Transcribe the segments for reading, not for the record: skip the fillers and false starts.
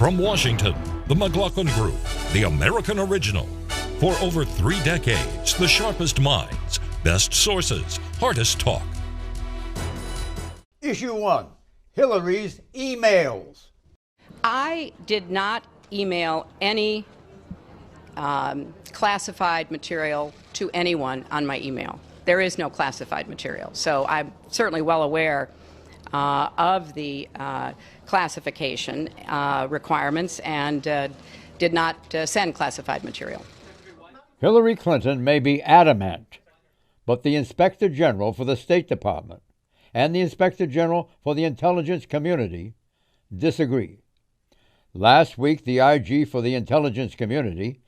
From Washington, the McLaughlin Group, the American original. For over 3 decades, the sharpest minds, best sources, hardest talk. Issue 1, Hillary's emails. I did not email any classified material to anyone on my email. There is no classified material. So I'm certainly well aware of the classification requirements and did not send classified material. Hillary Clinton may be adamant, but the Inspector General for the State Department and the Inspector General for the intelligence community disagree. Last week, the IG for the intelligence community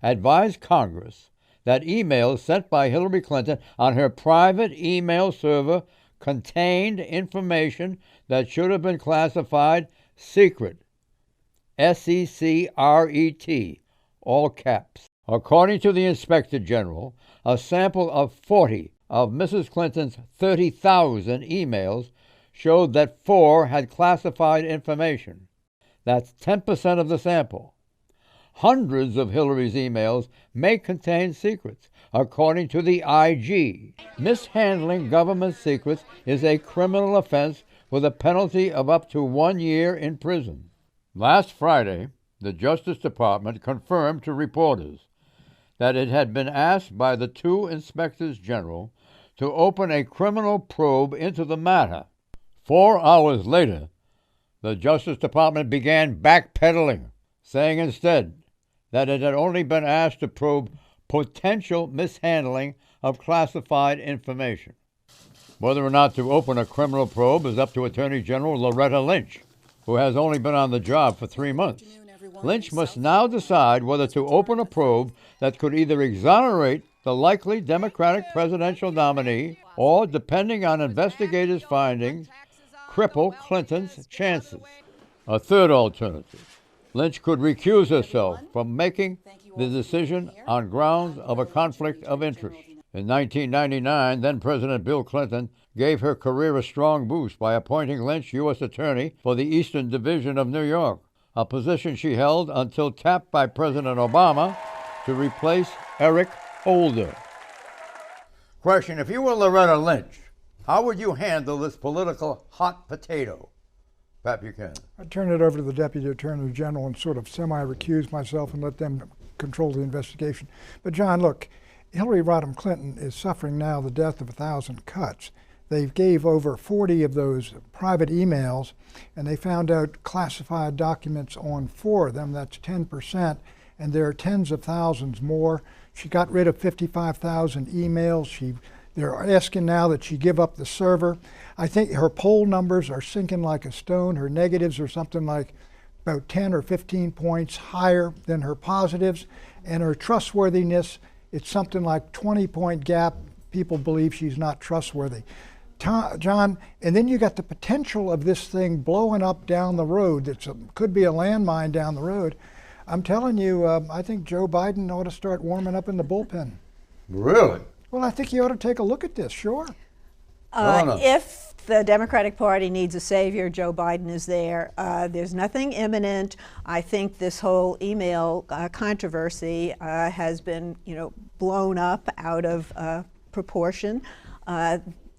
advised Congress that emails sent by Hillary Clinton on her private email server contained information that should have been classified secret. SECRET, all caps. According to the Inspector General, a sample of 40 of Mrs. Clinton's 30,000 emails showed that 4 had classified information. That's 10% of the sample. Hundreds of Hillary's emails may contain secrets, according to the IG. Mishandling government secrets is a criminal offense with a penalty of up to 1 year in prison. Last Friday, the Justice Department confirmed to reporters that it had been asked by the 2 inspectors general to open a criminal probe into the matter. 4 hours later, the Justice Department began backpedaling, saying instead that it had only been asked to probe potential mishandling of classified information. Whether or not to open a criminal probe is up to Attorney General Loretta Lynch, who has only been on the job for 3 months. Lynch must now decide whether to open a probe that could either exonerate the likely Democratic presidential nominee or, depending on investigators' findings, cripple Clinton's chances. A third alternative: Lynch could recuse herself from making the decision on grounds of a conflict of interest. In 1999, then-President Bill Clinton gave her career a strong boost by appointing Lynch U.S. Attorney for the Eastern Division of New York, a position she held until tapped by President Obama to replace Eric Holder. Question: if you were Loretta Lynch, how would you handle this political hot potato? Pat Buchanan. I'd turn it over to the Deputy Attorney General and sort of semi-recuse myself and let them control the investigation. But John, look, Hillary Rodham Clinton is suffering now the death of 1,000 cuts. They gave over 40 of those private emails, and they found out classified documents on 4 of them. That's 10%, and there are tens of thousands more. She got rid of 55,000 emails. They're asking now that she give up the server. I think her poll numbers are sinking like a stone. Her negatives are something like about 10 or 15 points higher than her positives, and her trustworthiness, it's something like 20-point gap. People believe she's not trustworthy. John, and then you got the potential of this thing blowing up down the road. That could be a landmine down the road. I'm telling you, I think Joe Biden ought to start warming up in the bullpen. Really? Well, I think he ought to take a look at this, sure. If the Democratic Party needs a savior, Joe Biden is there. There's nothing imminent. I think this whole email controversy has been, blown up out of proportion.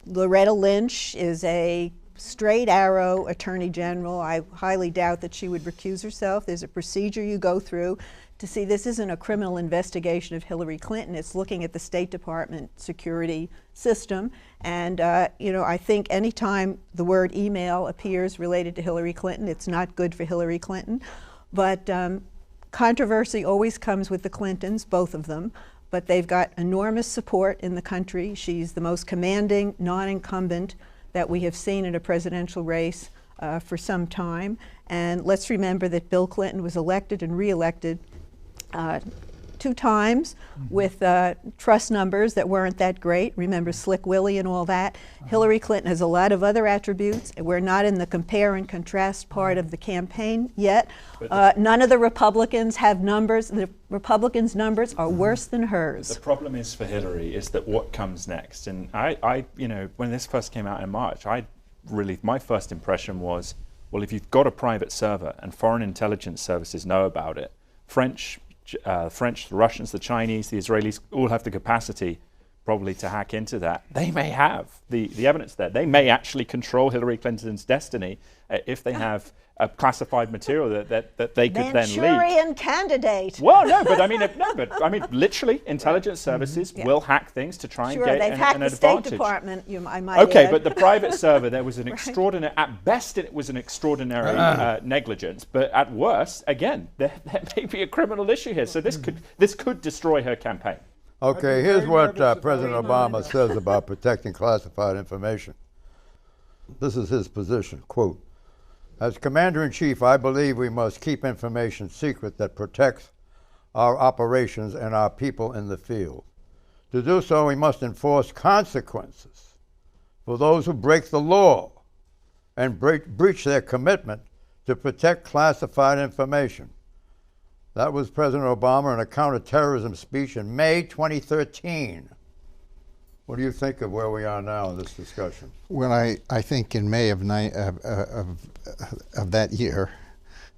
Loretta Lynch is a straight arrow Attorney General. I highly doubt that she would recuse herself. There's a procedure you go through to see this isn't a criminal investigation of Hillary Clinton. It's looking at the State Department security system. And, I think anytime the word email appears related to Hillary Clinton, it's not good for Hillary Clinton. But controversy always comes with the Clintons, both of them. But they've got enormous support in the country. She's the most commanding non-incumbent that we have seen in a presidential race for some time. And let's remember that Bill Clinton was elected and re-elected 2 times with trust numbers that weren't that great. Remember Slick Willie and all that. Hillary Clinton has a lot of other attributes. We're not in the compare and contrast part of the campaign yet. None of the Republicans have numbers. The Republicans' numbers are worse than hers. The problem is for Hillary is that what comes next. And I when this first came out in March, my first impression was, Well, if you've got a private server and foreign intelligence services know about it, French, the Russians, the Chinese, the Israelis all have the capacity probably to hack into that. They may have the evidence there. They may actually control Hillary Clinton's destiny if they have classified material that they could then leak. Manchurian candidate. Well, no, but I mean, literally, intelligence services will hack things to try and get they've an hacked the advantage. State Department. I might Okay, add. but the private server, there was an extraordinary. At best, it was an extraordinary negligence, but at worst, again, there may be a criminal issue here. So this could destroy her campaign. Okay, here's what President Obama says about protecting classified information. This is his position, quote, "As Commander-in-Chief, I believe we must keep information secret that protects our operations and our people in the field. To do so, we must enforce consequences for those who break the law and breach their commitment to protect classified information." That was President Obama in a counterterrorism speech in May 2013. What do you think of where we are now in this discussion? Well, I think in May of that year,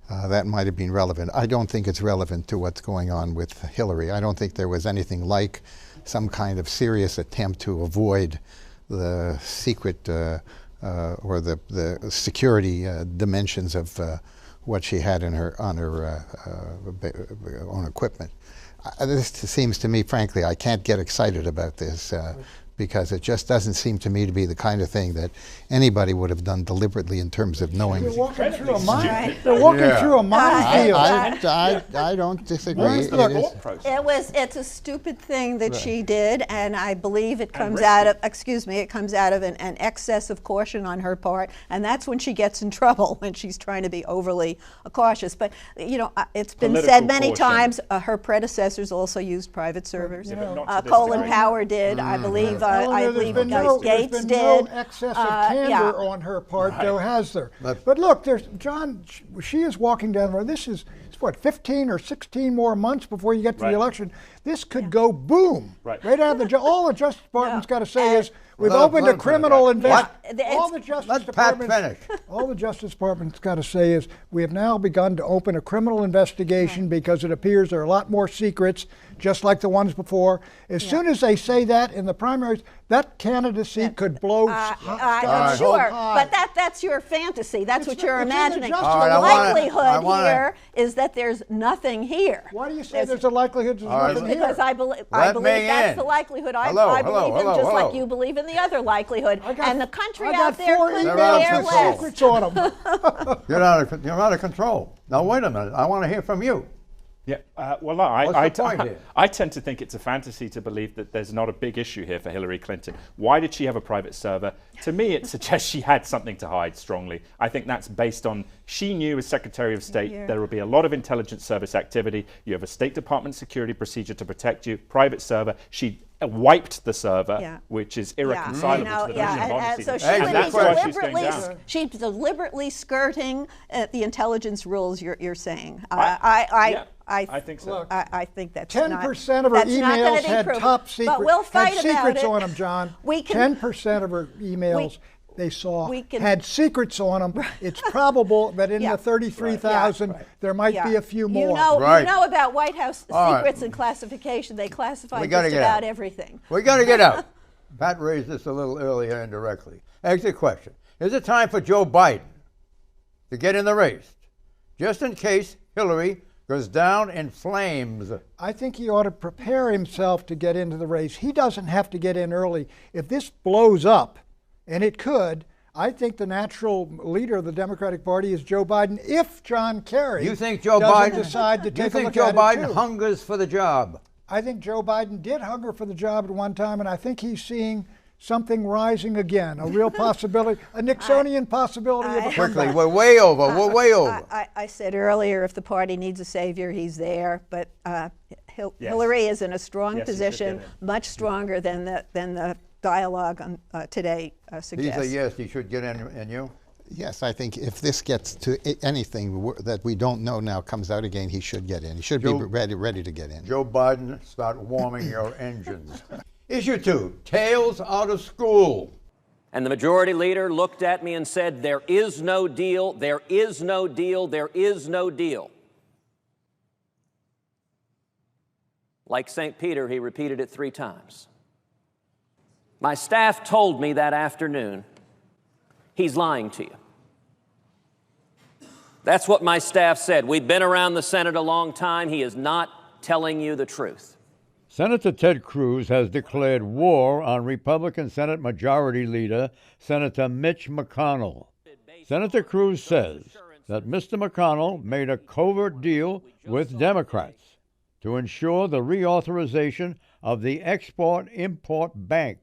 that might have been relevant. I don't think it's relevant to what's going on with Hillary. I don't think there was anything like some kind of serious attempt to avoid the secret or the security dimensions of what she had in her on her own equipment. This seems to me, frankly, I can't get excited about this because it just doesn't seem to me to be the kind of thing that anybody would have done deliberately in terms of knowing. They're walking through a mine. They're walking through a minefield. I don't disagree. It's a stupid thing that she did, and I believe it comes out of an excess of caution on her part, and that's when she gets in trouble, when she's trying to be overly cautious. But it's been said many times. Her predecessors also used private servers. Colin Powell did, I believe. I believe Gates did. There's been no excess of candor on her part, though, has there? But look, she is walking down the road. This is, what, 15 or 16 more months before you get to the election. This could go boom. Right out of all the Justice Department's got to say is, we've opened a criminal investigation. All the Justice Department's got to say is, we have now begun to open a criminal investigation because it appears there are a lot more secrets, just like the ones before. As soon as they say that in the primaries, that candidacy could blow sure, but that's your fantasy. That's what you're imagining. The likelihood here is that there's nothing here. Why do you say there's a likelihood there's nothing here? Because I believe that's the likelihood. I believe in, just like you believe in the other likelihood. And the country out there could care less. Secrets on them. You're out of control. Now wait a minute. I want to hear from you. Yeah, well, I tend to think it's a fantasy to believe that there's not a big issue here for Hillary Clinton. Why did she have a private server? To me, it suggests she had something to hide strongly. I think that's based on, she knew as Secretary of State there would be a lot of intelligence service activity. You have a State Department security procedure to protect you, private server. She wiped the server, which is irreconcilable to the vision of honesty. So she's deliberately skirting the intelligence rules you're saying. I think so. Look, I think that's 10% of her emails had top secret, but we'll fight had secrets on them, John. 10% of her emails had secrets on them. It's probable that in the 33,000 there might be a few more. You know about White House secrets and classification. They classify just about everything. We got to get out. Pat raised this a little earlier indirectly. Exit question. Is it time for Joe Biden to get in the race, just in case Hillary goes down in flames? I think he ought to prepare himself to get into the race. He doesn't have to get in early. If this blows up, and it could, I think the natural leader of the Democratic Party is Joe Biden if John Kerry decide to take a look at it. You think Joe Biden hungers for the job? I think Joe Biden did hunger for the job at one time, and I think he's seeing something rising again, a real possibility, a Nixonian possibility of a comeback. We're way over. We're way over. I said earlier, if the party needs a savior, he's there. But Hillary is in a strong position, much stronger than the dialogue today suggests. He's a yes, he should get in, and you? Yes, I think if this gets to anything that we don't know now comes out again, he should get in. He should be ready to get in. Joe Biden, start warming your engines. Issue 2, Tales Out of School. And the majority leader looked at me and said, "There is no deal, there is no deal, there is no deal." Like St. Peter, he repeated it 3 times. My staff told me that afternoon, "He's lying to you." That's what my staff said. We've been around the Senate a long time. He is not telling you the truth. Senator Ted Cruz has declared war on Republican Senate Majority Leader Senator Mitch McConnell. Senator Cruz says that Mr. McConnell made a covert deal with Democrats to ensure the reauthorization of the Export-Import Bank,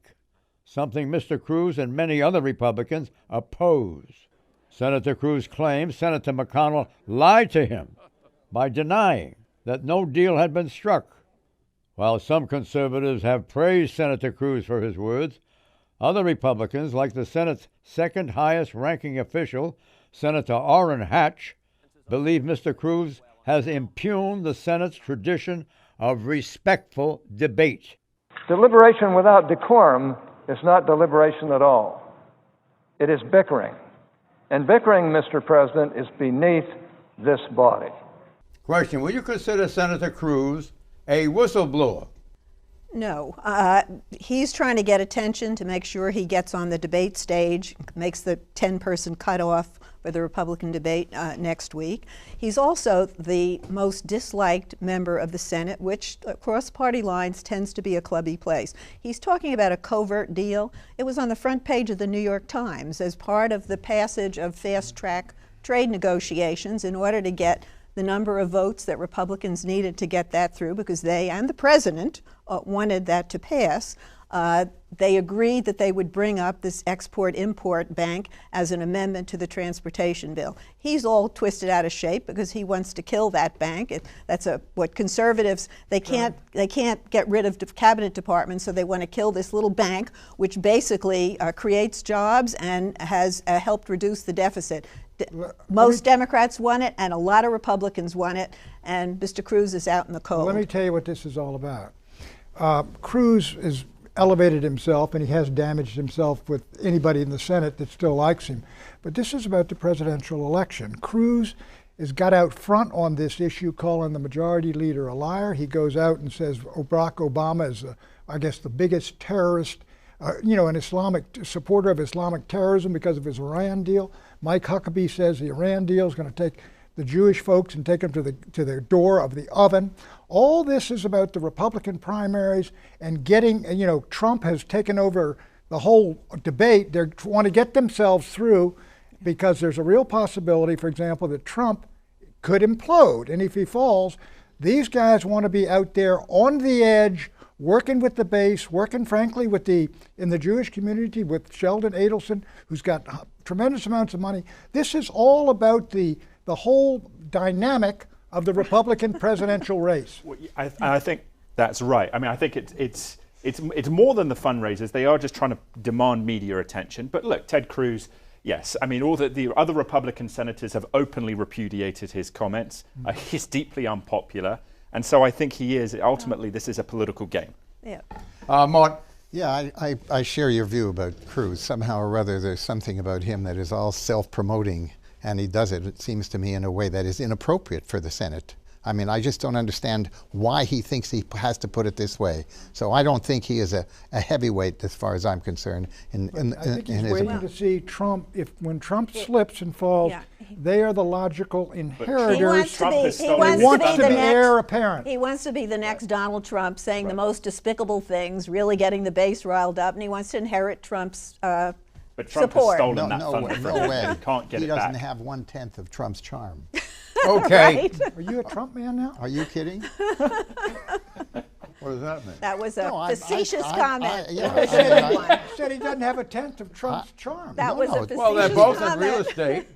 something Mr. Cruz and many other Republicans oppose. Senator Cruz claims Senator McConnell lied to him by denying that no deal had been struck. While some conservatives have praised Senator Cruz for his words, other Republicans, like the Senate's second highest ranking official, Senator Orrin Hatch, believe Mr. Cruz has impugned the Senate's tradition of respectful debate. Deliberation without decorum is not deliberation at all. It is bickering. And bickering, Mr. President, is beneath this body. Question, will you consider Senator Cruz a whistleblower? No. He's trying to get attention to make sure he gets on the debate stage, makes the 10-person cutoff for the Republican debate next week. He's also the most disliked member of the Senate, which across party lines tends to be a clubby place. He's talking about a covert deal. It was on the front page of the New York Times as part of the passage of fast-track trade negotiations in order to get the number of votes that Republicans needed to get that through, because they and the president wanted that to pass. They agreed that they would bring up this Export-Import Bank as an amendment to the transportation bill. He's all twisted out of shape because he wants to kill that bank. That's what conservatives, they can't get rid of the cabinet department, so they want to kill this little bank, which basically creates jobs and has helped reduce the deficit. Most Democrats want it, and a lot of Republicans want it, and Mr. Cruz is out in the cold. Let me tell you what this is all about. Cruz has elevated himself, and he has damaged himself with anybody in the Senate that still likes him. But this is about the presidential election. Cruz has got out front on this issue, calling the majority leader a liar. He goes out and says Barack Obama is, I guess, the biggest terrorist, an Islamic supporter of Islamic terrorism because of his Iran deal. Mike Huckabee says the Iran deal is going to take the Jewish folks and take them to the door of the oven. All this is about the Republican primaries and getting, Trump has taken over the whole debate. They want to get themselves through because there's a real possibility, for example, that Trump could implode. And if he falls, these guys want to be out there on the edge, working with the base, working frankly in the Jewish community with Sheldon Adelson, who's got tremendous amounts of money. This is all about the whole dynamic of the Republican presidential race. Well, I think that's right. I mean, I think it's more than the fundraisers. They are just trying to demand media attention. But look, Ted Cruz, yes. I mean, all the other Republican senators have openly repudiated his comments. He's deeply unpopular. And so I think he is, ultimately, this is a political game. Yeah. Mark? Yeah, I share your view about Cruz. Somehow or other, there's something about him that is all self-promoting, and he does it, it seems to me, in a way that is inappropriate for the Senate. I mean, I just don't understand why he thinks he has to put it this way. So I don't think he is a heavyweight, as far as I'm concerned. I think he's waiting to see Trump. When Trump slips and falls, they are the logical inheritors. He wants to be the heir apparent. He wants to be the next Donald Trump, saying the most despicable things, really getting the base riled up, and he wants to inherit Trump's But Trump support. has stolen that thunder from him. No way. He can't get it back. He doesn't have 1/10 of Trump's charm. Okay. Right? Are you a Trump man now? Are you kidding? What does that mean? That was a facetious comment. He said he doesn't have 1/10 of Trump's charm. That was a facetious Well, they're both comment. in real estate.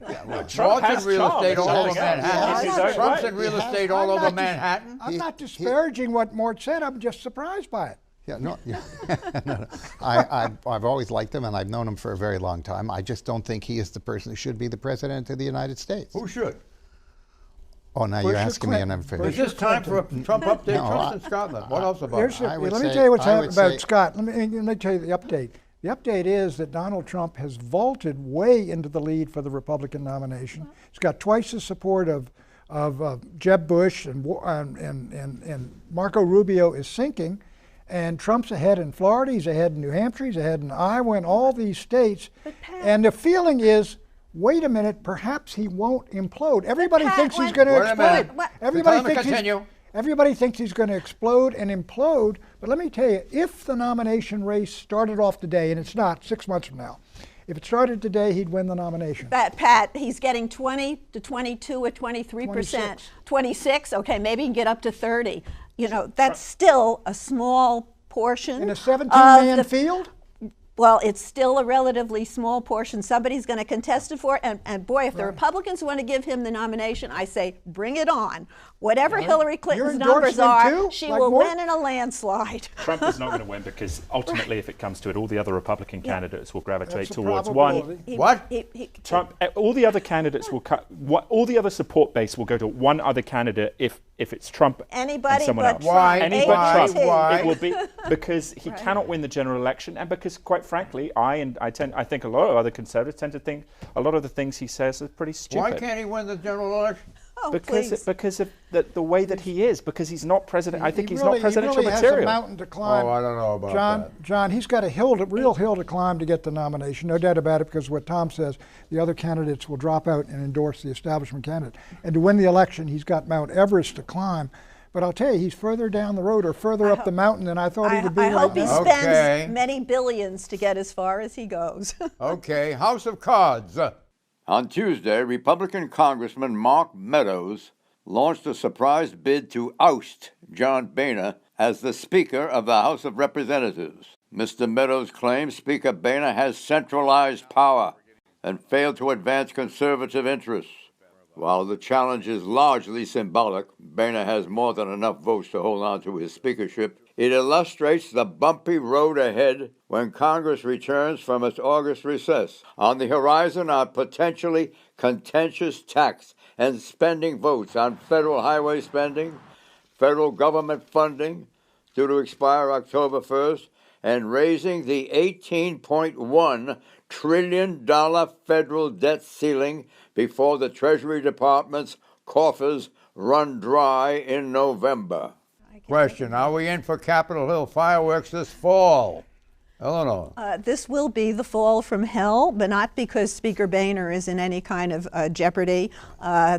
Trump has in real estate all over Manhattan. Trump's in real estate all over Manhattan. I'm not disparaging what Mort said. I'm just surprised by it. Yeah, no. I've always liked him, and I've known him for a very long time. I just don't think he is the person who should be the president of the United States. Who should? Oh, now you're asking me, and I'm finished. Is this time for a Trump update? Trump's in Scotland. What else about it? Let me tell you what's happening about Scott. Let me tell you the update. The update is that Donald Trump has vaulted way into the lead for the Republican nomination. He's got twice the support of Jeb Bush, and Marco Rubio is sinking, and Trump's ahead in Florida, he's ahead in New Hampshire, he's ahead in Iowa, and all these states. And the feeling is, wait a minute, perhaps he won't implode. Everybody thinks he's going to explode. Everybody thinks he's going to explode and implode, but let me tell you, if the nomination race started off today, and it's not, 6 months from now, if it started today, he'd win the nomination. Pat, he's getting 20 to 22 or 23%. 26, okay, maybe he can get up to 30. You know, that's still a small portion. In a 17-man field? Well, it's still a relatively small portion. Somebody's going to contest it for it. And boy, if the Republicans want to give him the nomination, I say, bring it on. Whatever Hillary Clinton's numbers are, she will win in a landslide. Trump is not going to win because ultimately, if it comes to it, all the other Republican candidates will gravitate towards one. Trump. All the other candidates will cut. All the other support base will go to one other candidate if it's Trump and someone else. Why? It will be because he cannot win the general election, and because, quite frankly, I think a lot of other conservatives tend to think a lot of the things he says are pretty stupid. Why can't he win the general election? Because of the way that he is, because he's not president. I think he's not presidential he really material. Has a mountain to climb. Oh, I don't know about that. John, he's got a real hill to climb to get the nomination. No doubt about it, because what Tom says, the other candidates will drop out and endorse the establishment candidate. And to win the election, he's got Mount Everest to climb. But I'll tell you, he's further down the road or further up the mountain than I thought he would be. I hope he spends many billions to get as far as he goes. Okay, House of Cards. On Tuesday, Republican Congressman Mark Meadows launched a surprise bid to oust John Boehner as the Speaker of the House of Representatives. Mr. Meadows claims Speaker Boehner has centralized power and failed to advance conservative interests. While the challenge is largely symbolic, Boehner has more than enough votes to hold on to his speakership. It illustrates the bumpy road ahead when Congress returns from its August recess. On the horizon are potentially contentious tax and spending votes on federal highway spending, federal government funding, due to expire October 1st, and raising the $18.1 trillion federal debt ceiling before the Treasury Department's coffers run dry in November. Question, are we in for Capitol Hill fireworks this fall? Eleanor. This will be the fall from hell, but not because Speaker Boehner is in any kind of jeopardy.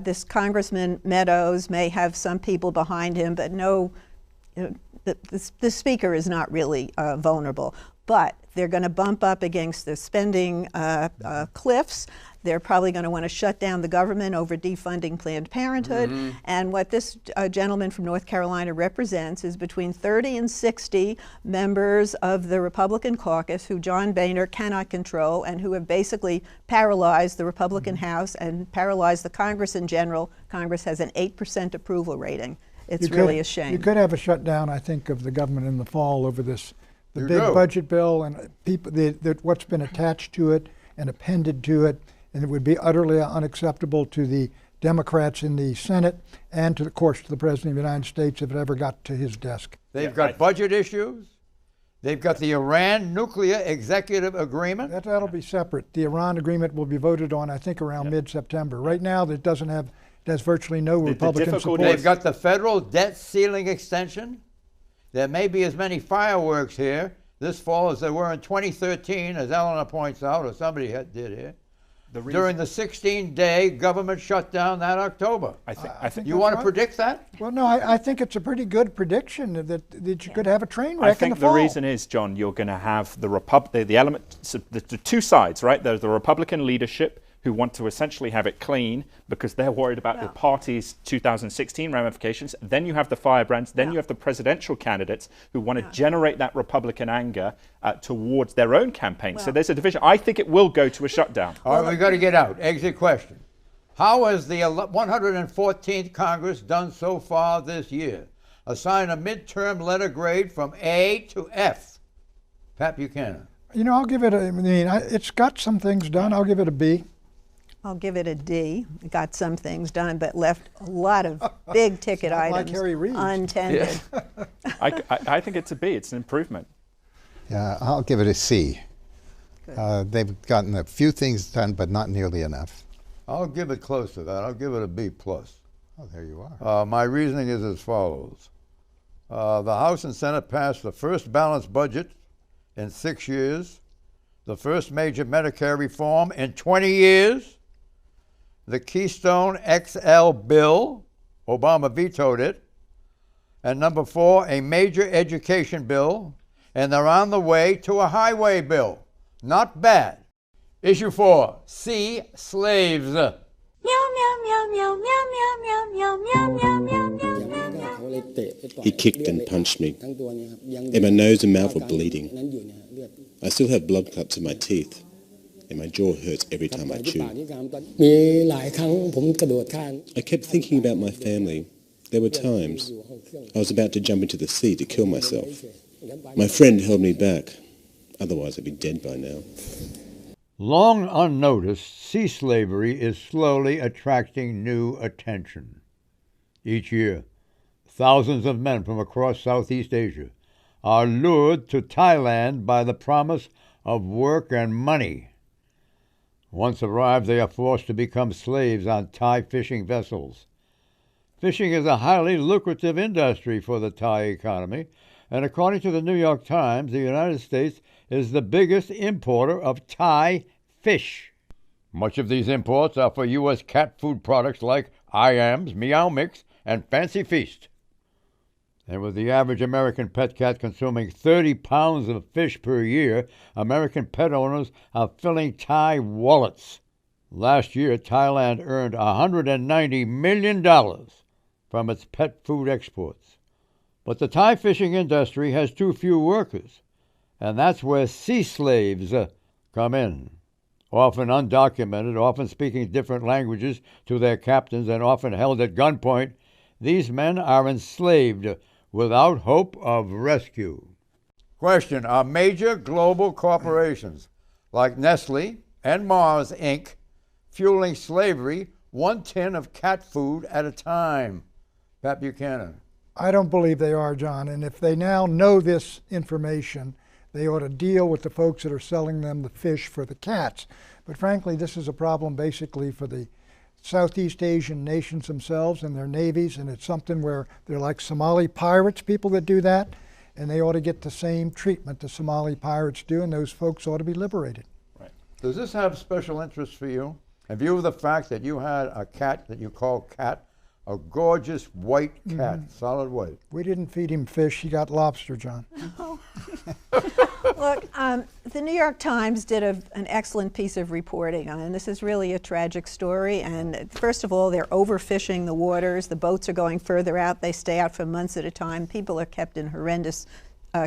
This Congressman Meadows may have some people behind him, but no, the Speaker is not really vulnerable. But they're going to bump up against the spending cliffs. They're probably going to want to shut down the government over defunding Planned Parenthood. And what this gentleman from North Carolina represents is between 30 and 60 members of the Republican caucus who John Boehner cannot control and who have basically paralyzed the Republican House and paralyzed the Congress in general. Congress has an 8% approval rating. It's really a shame. You could have a shutdown, I think, of the government in the fall over this, the big budget bill and what's been attached to it and appended to it. And it would be utterly unacceptable to the Democrats in the Senate and, of course, to the President of the United States if it ever got to his desk. They've got budget issues. They've got the Iran nuclear executive agreement. That'll be separate. The Iran agreement will be voted on, I think, around mid-September. Right now, it has virtually no Republican support. They've got the federal debt ceiling extension. There may be as many fireworks here this fall as there were in 2013, as Eleanor points out, or somebody did here. During the 16-day government shutdown that October. I think you want to predict that? Well, no, I think it's a pretty good prediction that you could have a train wreck in the fall. I think the reason is, John, you're going to have the elements, the two sides, right? There's the Republican leadership who want to essentially have it clean because they're worried about the party's 2016 ramifications. Then you have the firebrands. Then you have the presidential candidates who want to generate that Republican anger towards their own campaign. So there's a division. I think it will go to a shutdown. All right, we've got to get out. Exit question. How has the 114th Congress done so far this year? Assign a midterm letter grade from A to F. Pat Buchanan. You know, I'll give it it's got some things done. I'll give it a B. I'll give it a D. It got some things done, but left a lot of big ticket items untended. I think it's a B. It's an improvement. Yeah, I'll give it a C. They've gotten a few things done, but not nearly enough. I'll give it close to that. I'll give it a B+. Oh, there you are. My reasoning is as follows. The House and Senate passed the first balanced budget in 6 years, the first major Medicare reform in 20 years, the Keystone XL bill, Obama vetoed it, and number 4, a major education bill, and they're on the way to a highway bill. Not bad. Issue 4, C, slaves. He kicked and punched me, and my nose and mouth were bleeding. I still have blood clots in my teeth, and my jaw hurts every time I chew. I kept thinking about my family. There were times I was about to jump into the sea to kill myself. My friend held me back. Otherwise, I'd be dead by now. Long unnoticed, sea slavery is slowly attracting new attention. Each year, thousands of men from across Southeast Asia are lured to Thailand by the promise of work and money. Once arrived, they are forced to become slaves on Thai fishing vessels. Fishing is a highly lucrative industry for the Thai economy, and according to the New York Times, the United States is the biggest importer of Thai fish. Much of these imports are for U.S. cat food products like I.A.M.'s, Meow Mix, and Fancy Feast. And with the average American pet cat consuming 30 pounds of fish per year, American pet owners are filling Thai wallets. Last year, Thailand earned $190 million from its pet food exports. But the Thai fishing industry has too few workers, and that's where sea slaves come in. Often undocumented, often speaking different languages to their captains, and often held at gunpoint, these men are enslaved without hope of rescue. Question, are major global corporations like Nestle and Mars, Inc. fueling slavery 1 tin of cat food at a time? Pat Buchanan. I don't believe they are, John, and if they now know this information, they ought to deal with the folks that are selling them the fish for the cats. But frankly, this is a problem basically for the Southeast Asian nations themselves and their navies, and it's something where they're like Somali pirates, people that do that, and they ought to get the same treatment the Somali pirates do, and those folks ought to be liberated. Right. Does this have special interest for you? In view of the fact that you had a cat that you call Cat, a gorgeous white cat, solid white. We didn't feed him fish, he got lobster, John. Look, the New York Times did an excellent piece of reporting on it, and this is really a tragic story. And first of all, they're overfishing the waters. The boats are going further out. They stay out for months at a time. People are kept in horrendous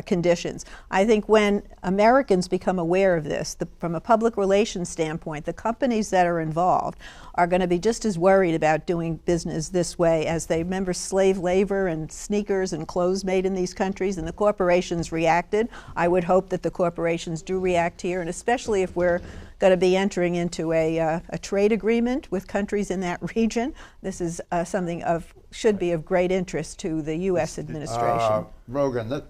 conditions. I think when Americans become aware of this, from a public relations standpoint, the companies that are involved are going to be just as worried about doing business this way as they remember slave labor and sneakers and clothes made in these countries, and the corporations reacted. I would hope that the corporations do react here, and especially if we're going to be entering into a trade agreement with countries in that region. This is something should be of great interest to the U.S. administration. Rogan,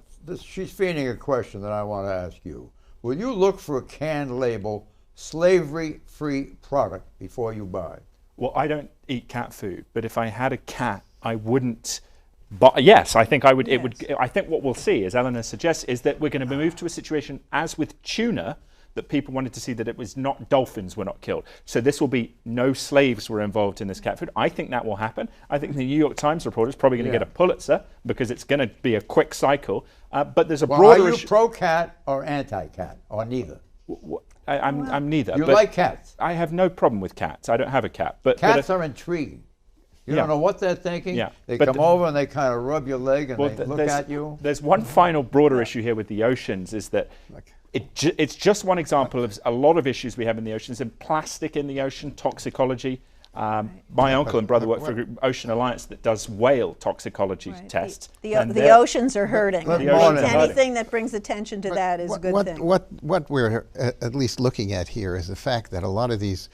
she's feeding a question that I want to ask you. Will you look for a can label slavery-free product before you buy? Well, I don't eat cat food, but if I had a cat, I wouldn't. But yes, I think I would. Yes. It would. I think what we'll see, as Eleanor suggests, is that we're going to move to a situation, as with tuna, that people wanted to see that it was not dolphins were not killed. So this will be no slaves were involved in this cat food. I think that will happen. I think the New York Times reporter is probably going to get a Pulitzer because it's going to be a quick cycle. But there's a broader issue. Are you pro-cat or anti-cat, or neither? I'm neither. You like cats? I have no problem with cats. I don't have a cat. But cats are intriguing. You don't know what they're thinking. Yeah. They come over and they kind of rub your leg and they look at you. There's one final broader issue here with the oceans, is that it's just one example of a lot of issues we have in the oceans, and plastic in the ocean, toxicology. My uncle and brother work for a group, Ocean Alliance, that does whale toxicology tests. The oceans are hurting. Anything that brings attention to that is a good thing. What we're at least looking at here is the fact that a lot of these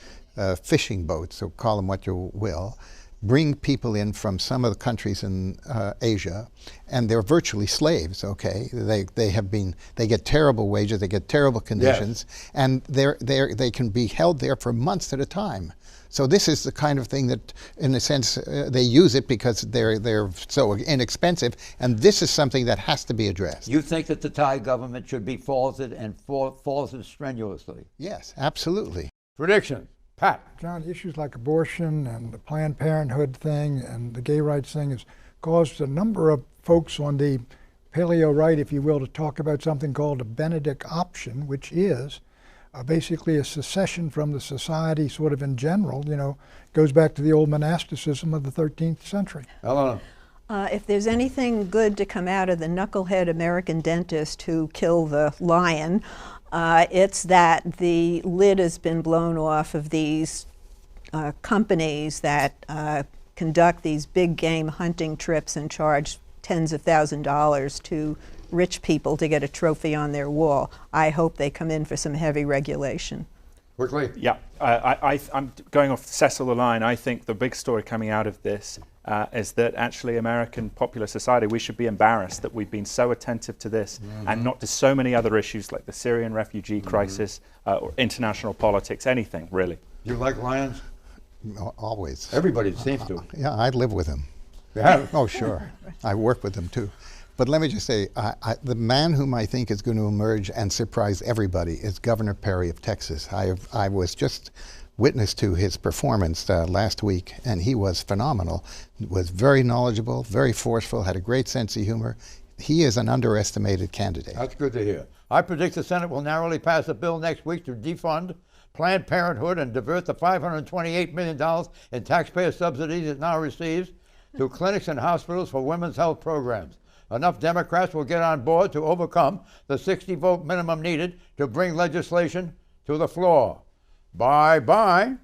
fishing boats, so call them what you will, bring people in from some of the countries in Asia, and they're virtually slaves. Okay, they get terrible wages, they get terrible conditions, yes. And they can be held there for months at a time. So this is the kind of thing that, in a sense, they use it because they're so inexpensive, and this is something that has to be addressed. You think that the Thai government should be faulted and faulted strenuously? Yes, absolutely. Prediction, Pat. John, issues like abortion and the Planned Parenthood thing and the gay rights thing has caused a number of folks on the paleo right, if you will, to talk about something called a Benedict option, which is basically a secession from the society sort of in general, goes back to the old monasticism of the 13th century. Eleanor. If there's anything good to come out of the knucklehead American dentist who killed the lion, it's that the lid has been blown off of these companies that conduct these big game hunting trips and charge tens of thousands of dollars to rich people to get a trophy on their wall. I hope they come in for some heavy regulation. Quickly. Yeah, I'm going off Cecil the line. I think the big story coming out of this is that actually American popular society, we should be embarrassed that we've been so attentive to this and not to so many other issues like the Syrian refugee crisis or international politics, anything really. You like lions? No, always. Everybody seems to. Yeah, I live with them. Yeah. Oh, sure. I work with them too. But let me just say, the man whom I think is going to emerge and surprise everybody is Governor Perry of Texas. I was just witness to his performance last week, and he was phenomenal. Was very knowledgeable, very forceful, had a great sense of humor. He is an underestimated candidate. That's good to hear. I predict the Senate will narrowly pass a bill next week to defund Planned Parenthood and divert the $528 million in taxpayer subsidies it now receives to clinics and hospitals for women's health programs. Enough Democrats will get on board to overcome the 60-vote minimum needed to bring legislation to the floor. Bye-bye.